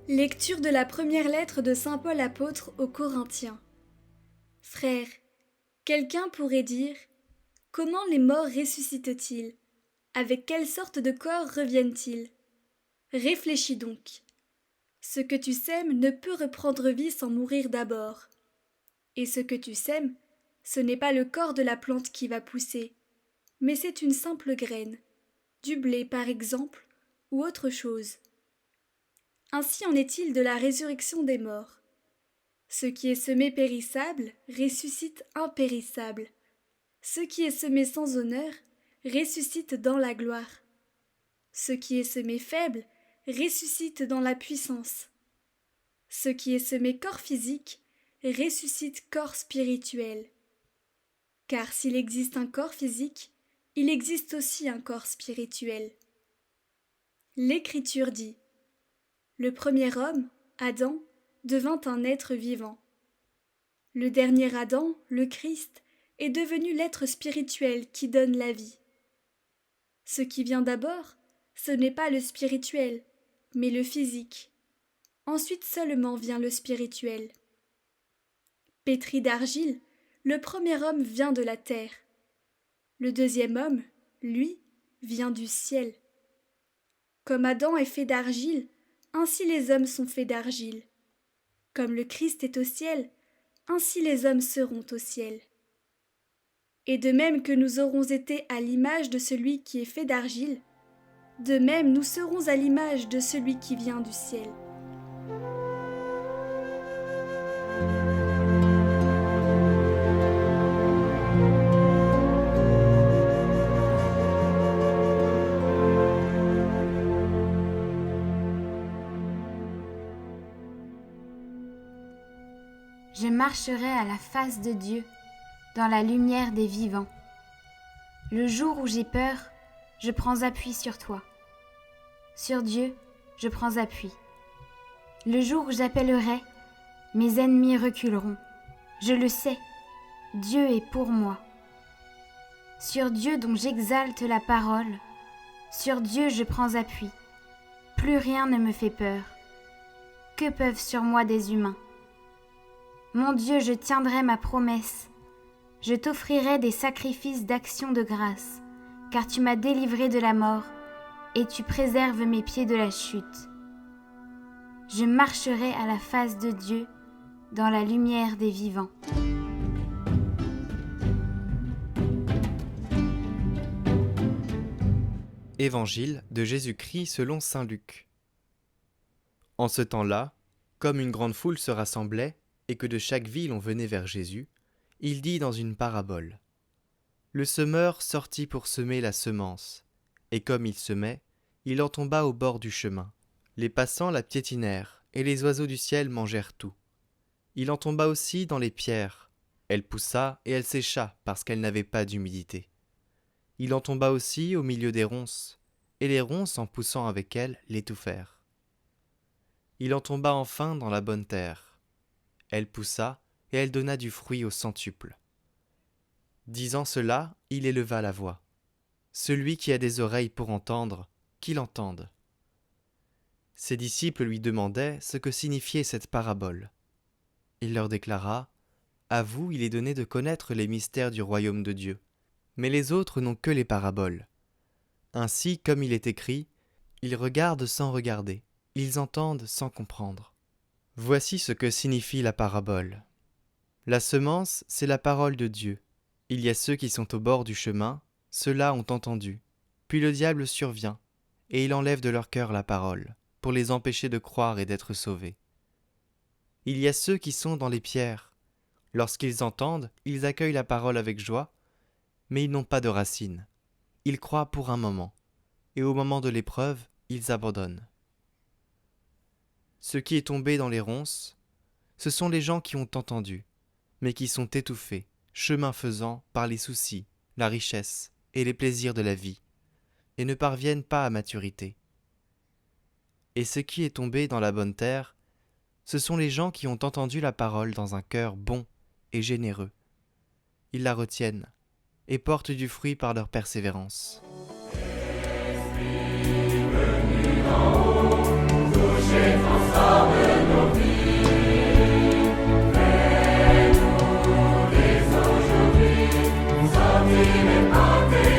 Lecture de la première lettre de saint Paul apôtre aux Corinthiens. Frères, quelqu'un pourrait dire: comment les morts ressuscitent-ils? Avec quelle sorte de corps reviennent-ils? Réfléchis donc. Ce que tu sèmes ne peut reprendre vie sans mourir d'abord. Et ce que tu sèmes, ce n'est pas le corps de la plante qui va pousser, mais c'est une simple graine, du blé par exemple, ou autre chose. Ainsi en est-il de la résurrection des morts. Ce qui est semé périssable ressuscite impérissable. Ce qui est semé sans honneur ressuscite dans la gloire. Ce qui est semé faible ressuscite dans la puissance. Ce qui est semé corps physique ressuscite corps spirituel. Car s'il existe un corps physique, il existe aussi un corps spirituel. L'Écriture dit: le premier homme, Adam, devint un être vivant. Le dernier Adam, le Christ, est devenu l'être spirituel qui donne la vie. Ce qui vient d'abord, ce n'est pas le spirituel, mais le physique. Ensuite seulement vient le spirituel. Pétri d'argile, le premier homme vient de la terre. Le deuxième homme, lui, vient du ciel. Comme Adam est fait d'argile, ainsi les hommes sont faits d'argile. Comme le Christ est au ciel, ainsi les hommes seront au ciel. Et de même que nous aurons été à l'image de celui qui est fait d'argile, de même nous serons à l'image de celui qui vient du ciel. Je marcherai à la face de Dieu, dans la lumière des vivants. Le jour où j'ai peur, je prends appui sur toi. Sur Dieu, je prends appui. Le jour où j'appellerai, mes ennemis reculeront. Je le sais, Dieu est pour moi. Sur Dieu dont j'exalte la parole, sur Dieu je prends appui. Plus rien ne me fait peur. Que peuvent sur moi des humains? Mon Dieu, je tiendrai ma promesse. Je t'offrirai des sacrifices d'action de grâce, car tu m'as délivré de la mort et tu préserves mes pieds de la chute. Je marcherai à la face de Dieu dans la lumière des vivants. Évangile de Jésus-Christ selon saint Luc. En ce temps-là, comme une grande foule se rassemblait, et que de chaque ville on venait vers Jésus, il dit dans une parabole: le semeur sortit pour semer la semence, et comme il semait, il en tomba au bord du chemin. Les passants la piétinèrent, et les oiseaux du ciel mangèrent tout. Il en tomba aussi dans les pierres. Elle poussa et elle sécha parce qu'elle n'avait pas d'humidité. Il en tomba aussi au milieu des ronces, et les ronces, en poussant avec elle, l'étouffèrent. Il en tomba enfin dans la bonne terre. Elle poussa, et elle donna du fruit au centuple. Disant cela, il éleva la voix. Celui qui a des oreilles pour entendre, qu'il entende. Ses disciples lui demandaient ce que signifiait cette parabole. Il leur déclara: à vous il est donné de connaître les mystères du royaume de Dieu, mais les autres n'ont que les paraboles. Ainsi, comme il est écrit, ils regardent sans regarder, ils entendent sans comprendre. Voici ce que signifie la parabole. La semence, c'est la parole de Dieu. Il y a ceux qui sont au bord du chemin, ceux-là ont entendu. Puis le diable survient, et il enlève de leur cœur la parole, pour les empêcher de croire et d'être sauvés. Il y a ceux qui sont dans les pierres. Lorsqu'ils entendent, ils accueillent la parole avec joie, mais ils n'ont pas de racines. Ils croient pour un moment, et au moment de l'épreuve, ils abandonnent. Ce qui est tombé dans les ronces, ce sont les gens qui ont entendu, mais qui sont étouffés, chemin faisant, par les soucis, la richesse et les plaisirs de la vie, et ne parviennent pas à maturité. Et ce qui est tombé dans la bonne terre, ce sont les gens qui ont entendu la parole dans un cœur bon et généreux. Ils la retiennent et portent du fruit par leur persévérance. Esprit venu d'en haut, touchez Sortir et porter